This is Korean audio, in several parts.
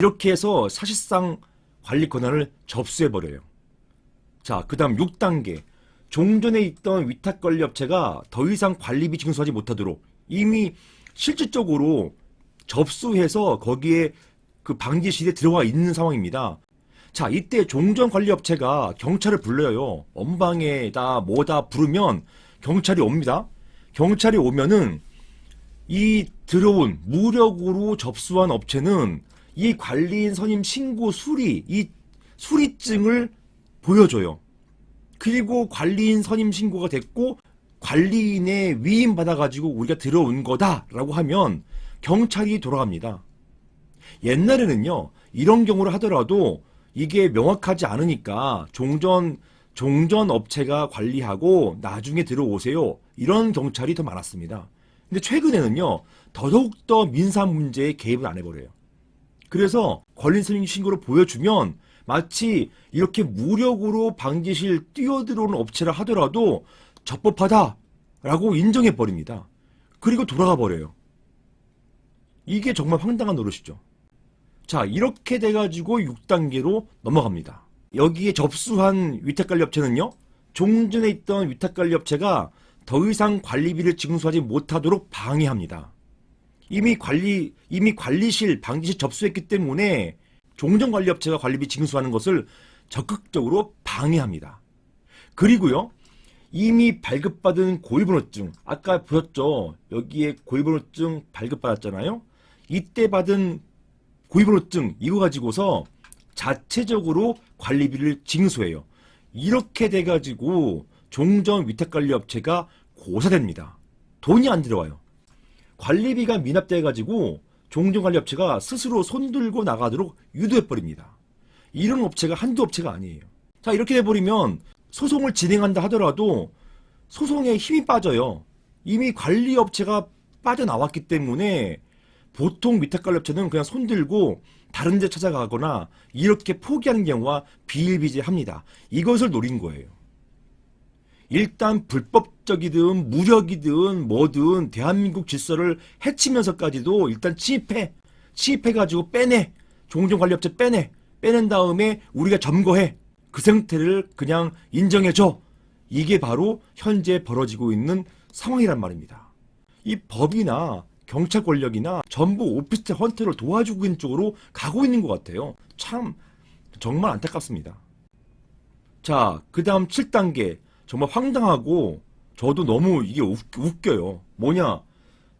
이렇게 해서 사실상 관리 권한을 접수해버려요. 자, 그 다음 6단계. 종전에 있던 위탁관리업체가 더 이상 관리비 징수하지 못하도록 이미 실질적으로 접수해서 거기에 그 방지실에 들어와 있는 상황입니다. 자, 이때 종전관리업체가 경찰을 불러요. 엄방에다 뭐다 부르면 경찰이 옵니다. 경찰이 오면은 이 들어온 무력으로 접수한 업체는 이 관리인 선임 신고 수리, 이 수리증을 보여줘요. 그리고 관리인 선임 신고가 됐고 관리인의 위임 받아가지고 우리가 들어온 거다라고 하면 경찰이 돌아갑니다. 옛날에는요, 이런 경우를 하더라도 이게 명확하지 않으니까 종전 업체가 관리하고 나중에 들어오세요, 이런 경찰이 더 많았습니다. 근데 최근에는요, 더더욱더 민사 문제에 개입을 안 해버려요. 그래서 관리인 선임 신고를 보여주면 마치 이렇게 무력으로 방지실 뛰어들어오는 업체라 하더라도 적법하다라고 인정해버립니다. 그리고 돌아가 버려요. 이게 정말 황당한 노릇이죠. 자, 이렇게 돼가지고 6단계로 넘어갑니다. 여기에 접수한 위탁관리업체는요, 종전에 있던 위탁관리업체가 더 이상 관리비를 징수하지 못하도록 방해합니다. 이미 관리실, 방지실 접수했기 때문에 종전관리업체가 관리비 징수하는 것을 적극적으로 방해합니다. 그리고요, 이미 발급받은 고유번호증, 아까 보셨죠? 여기에 고유번호증 발급받았잖아요? 이때 받은 고유번호증 이거 가지고서 자체적으로 관리비를 징수해요. 이렇게 돼가지고 종전 위탁관리업체가 고사됩니다. 돈이 안 들어와요. 관리비가 미납돼가지고 종전관리업체가 스스로 손들고 나가도록 유도해버립니다. 이런 업체가 한두 업체가 아니에요. 자, 이렇게 돼버리면 소송을 진행한다 하더라도 소송에 힘이 빠져요. 이미 관리업체가 빠져나왔기 때문에 보통 위탁관리업체는 그냥 손들고 다른 데 찾아가거나 이렇게 포기하는 경우가 비일비재합니다. 이것을 노린 거예요. 일단 불법적이든 무력이든 뭐든 대한민국 질서를 해치면서까지도 일단 침입해가지고 빼내. 종전관리업체 빼낸 다음에 우리가 점거해. 그 상태를 그냥 인정해줘. 이게 바로 현재 벌어지고 있는 상황이란 말입니다. 이 법이나 경찰 권력이나 전부 오피스텔 헌터를 도와주고 있는 쪽으로 가고 있는 것 같아요. 참 정말 안타깝습니다. 자, 그 다음 7단계. 정말 황당하고 저도 너무 이게 웃겨요. 뭐냐,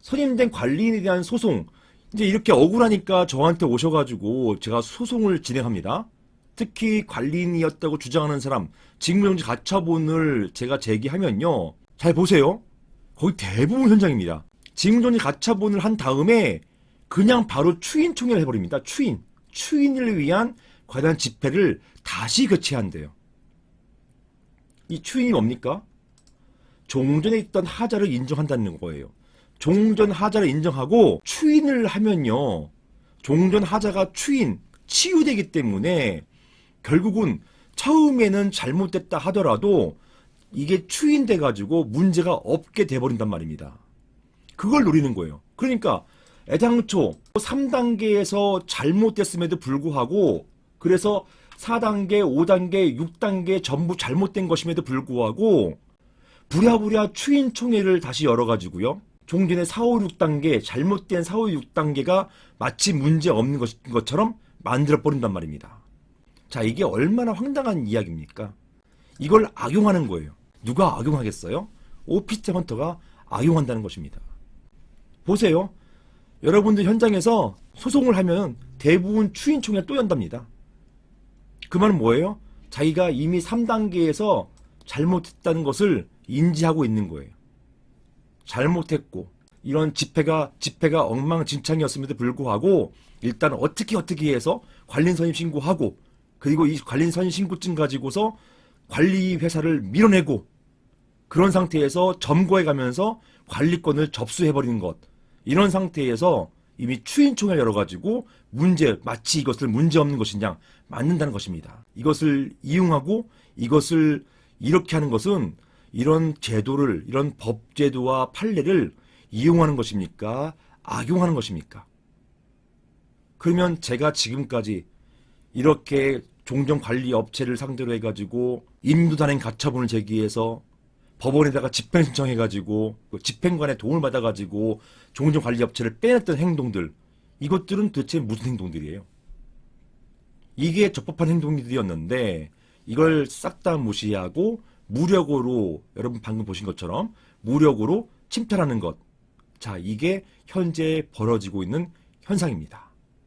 선임된 관리인에 대한 소송. 이제 이렇게 억울하니까 저한테 오셔가지고 제가 소송을 진행합니다. 특히 관리인이었다고 주장하는 사람 직무정지 가처분을 제가 제기하면요, 잘 보세요. 거의 대부분 현장입니다. 직무정지 가처분을 한 다음에 그냥 바로 추인 총회를 해버립니다. 추인을 위한 관련 집회를 다시 개최한대요. 이 추인이 뭡니까? 종전에 있던 하자를 인정한다는 거예요. 종전 하자를 인정하고 추인을 하면요, 종전 하자가 치유되기 때문에 결국은 처음에는 잘못됐다 하더라도 이게 추인돼가지고 문제가 없게 돼버린단 말입니다. 그걸 노리는 거예요. 그러니까 애당초 3단계에서 잘못됐음에도 불구하고, 그래서 4단계, 5단계, 6단계 전부 잘못된 것임에도 불구하고 부랴부랴 추인총회를 다시 열어가지고요, 종전의 4, 5, 6단계, 잘못된 4, 5, 6단계가 마치 문제 없는 것처럼 만들어버린단 말입니다. 자, 이게 얼마나 황당한 이야기입니까? 이걸 악용하는 거예요. 누가 악용하겠어요? 오피스텔 헌터가 악용한다는 것입니다. 보세요. 여러분들 현장에서 소송을 하면 대부분 추인총회를 또 연답니다. 그 말은 뭐예요? 자기가 이미 3단계에서 잘못했다는 것을 인지하고 있는 거예요. 잘못했고 이런 집회가 엉망진창이었음에도 불구하고 일단 어떻게 해서 관리인 선임 신고하고, 그리고 이 관리인 선임 신고증 가지고서 관리회사를 밀어내고, 그런 상태에서 점거해 가면서 관리권을 접수해버리는 것, 이런 상태에서 이미 추인총회를 열어가지고 마치 이것을 문제없는 것이냐 만든다는 것입니다. 이것을 이용하고 이것을 이렇게 하는 것은 이런 제도를, 이런 법제도와 판례를 이용하는 것입니까? 악용하는 것입니까? 그러면 제가 지금까지 이렇게 종전관리업체를 상대로 해가지고 인도단행 가처분을 제기해서 법원에다가 집행 신청해가지고 집행관의 도움을 받아가지고 종전관리업체를 빼냈던 행동들, 이것들은 도대체 무슨 행동들이에요? 이게 적법한 행동들이었는데 이걸 싹 다 무시하고 무력으로, 여러분 방금 보신 것처럼 무력으로 침탈하는 것, 자, 이게 현재 벌어지고 있는 현상입니다.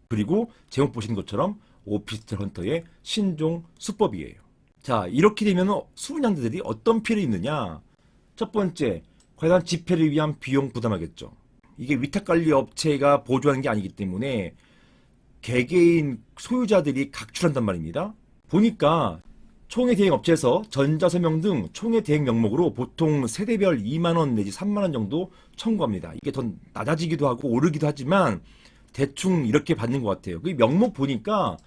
그리고 제목 보시는 것처럼 오피스텔 헌터의 신종 수법이에요. 자, 이렇게 되면 수분양자들이 어떤 피해를 입느냐? 첫 번째, 과연 집회를 위한 비용 부담하겠죠. 이게 위탁관리 업체가 보조하는 게 아니기 때문에 개개인 소유자들이 각출한단 말입니다. 보니까 총회대행업체에서 전자서명 등 총회대행 명목으로 보통 세대별 2만원 내지 3만원 정도 청구합니다. 이게 더 낮아지기도 하고 오르기도 하지만 대충 이렇게 받는 것 같아요. 그 명목 보니까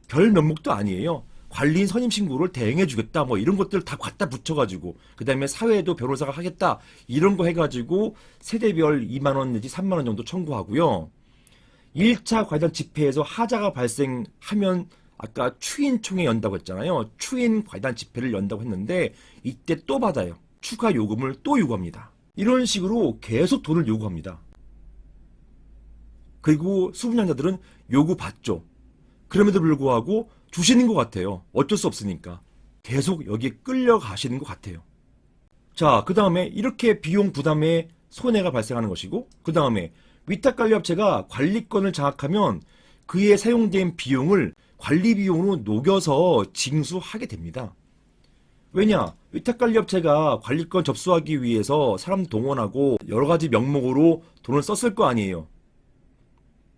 별 명목도 아니에요. 관리인 선임 신고를 대행해 주겠다 뭐 이런 것들 다 갖다 붙여가지고, 그 다음에 사회에도 변호사가 하겠다 이런 거 해가지고 세대별 2만원 내지 3만원 정도 청구하고요. 1차 관련 집회에서 하자가 발생하면 아까 추인총회 연다고 했잖아요. 추인 관련 집회를 연다고 했는데 이때 또 받아요. 추가 요금을 또 요구합니다. 이런 식으로 계속 돈을 요구합니다. 그리고 수분양자들은 요구받죠. 그럼에도 불구하고 주시는 것 같아요. 어쩔 수 없으니까. 계속 여기에 끌려가시는 것 같아요. 자, 그 다음에 이렇게 비용 부담에 손해가 발생하는 것이고, 그 다음에 위탁관리업체가 관리권을 장악하면 그에 사용된 비용을 관리비용으로 녹여서 징수하게 됩니다. 왜냐? 위탁관리업체가 관리권 접수하기 위해서 사람 동원하고 여러 가지 명목으로 돈을 썼을 거 아니에요.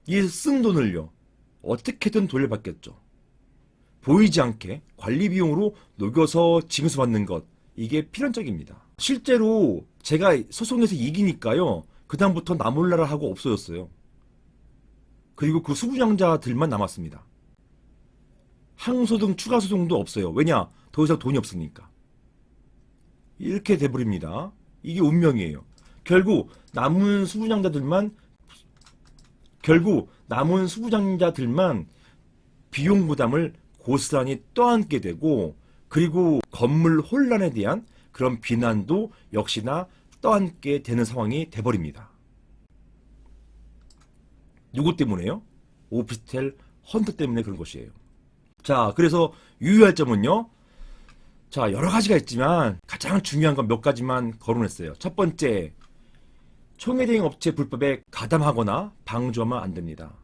이 쓴 돈을요, 어떻게든 돌려받겠죠. 보이지 않게 관리비용으로 녹여서 징수받는 것, 이게 필연적입니다. 실제로 제가 소송에서 이기니까요, 그다음부터 나 몰라라 하고 없어졌어요. 그리고 그 수분양자들만 남았습니다. 항소등 추가 소송도 없어요. 왜냐? 더 이상 돈이 없으니까. 이렇게 돼버립니다. 이게 운명이에요. 결국 남은 수분양자들만 비용 부담을 고스란히 떠안게 되고, 그리고 건물 혼란에 대한 그런 비난도 역시나 떠안게 되는 상황이 돼버립니다. 누구 때문에요? 오피스텔 헌터 때문에 그런 것이에요. 자, 그래서 유의할 점은요, 자, 여러 가지가 있지만 가장 중요한 건 몇 가지만 거론했어요. 첫 번째, 총회대행 업체 불법에 가담하거나 방조하면 안 됩니다.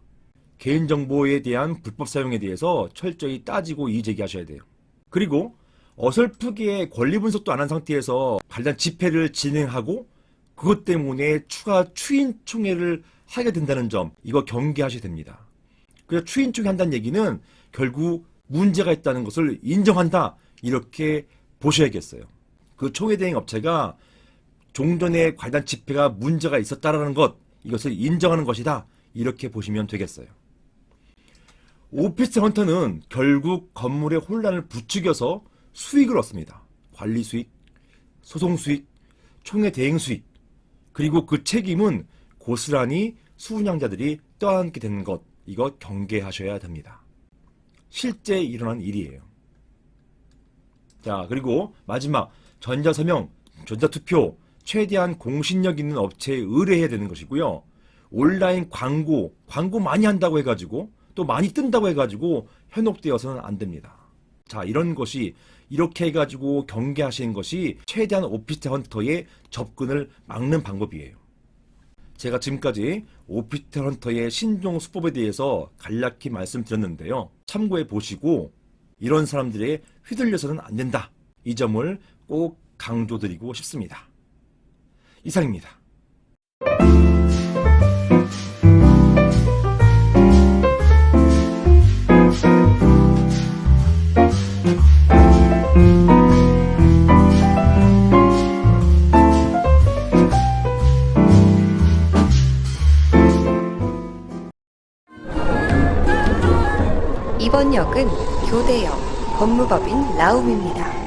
개인정보에 대한 불법 사용에 대해서 철저히 따지고 이의 제기하셔야 돼요. 그리고 어설프게 권리 분석도 안 한 상태에서 관련 집회를 진행하고 그것 때문에 추가 추인총회를 하게 된다는 점, 이거 경계하셔야 됩니다. 그래서 추인총회 한다는 얘기는 결국 문제가 있다는 것을 인정한다, 이렇게 보셔야겠어요. 그 총회대행 업체가 종전에 관련 집회가 문제가 있었다라는 것, 이것을 인정하는 것이다, 이렇게 보시면 되겠어요. 오피스텔 헌터는 결국 건물의 혼란을 부추겨서 수익을 얻습니다. 관리 수익, 소송 수익, 총회 대행 수익, 그리고 그 책임은 고스란히 수분양자들이 떠안게 되는 것, 이거 경계하셔야 됩니다. 실제 일어난 일이에요. 자, 그리고 마지막, 전자서명, 전자투표, 최대한 공신력 있는 업체에 의뢰해야 되는 것이고요. 온라인 광고 많이 한다고 해가지고 또 많이 뜬다고 해가지고 현혹되어서는 안 됩니다. 자, 이런 것이, 이렇게 해가지고 경계하시는 것이 최대한 오피스텔 헌터의 접근을 막는 방법이에요. 제가 지금까지 오피스텔 헌터의 신종 수법에 대해서 간략히 말씀드렸는데요. 참고해 보시고 이런 사람들에 휘둘려서는 안 된다, 이 점을 꼭 강조드리고 싶습니다. 이상입니다. 이번 역은 교대역 법무법인 라움입니다.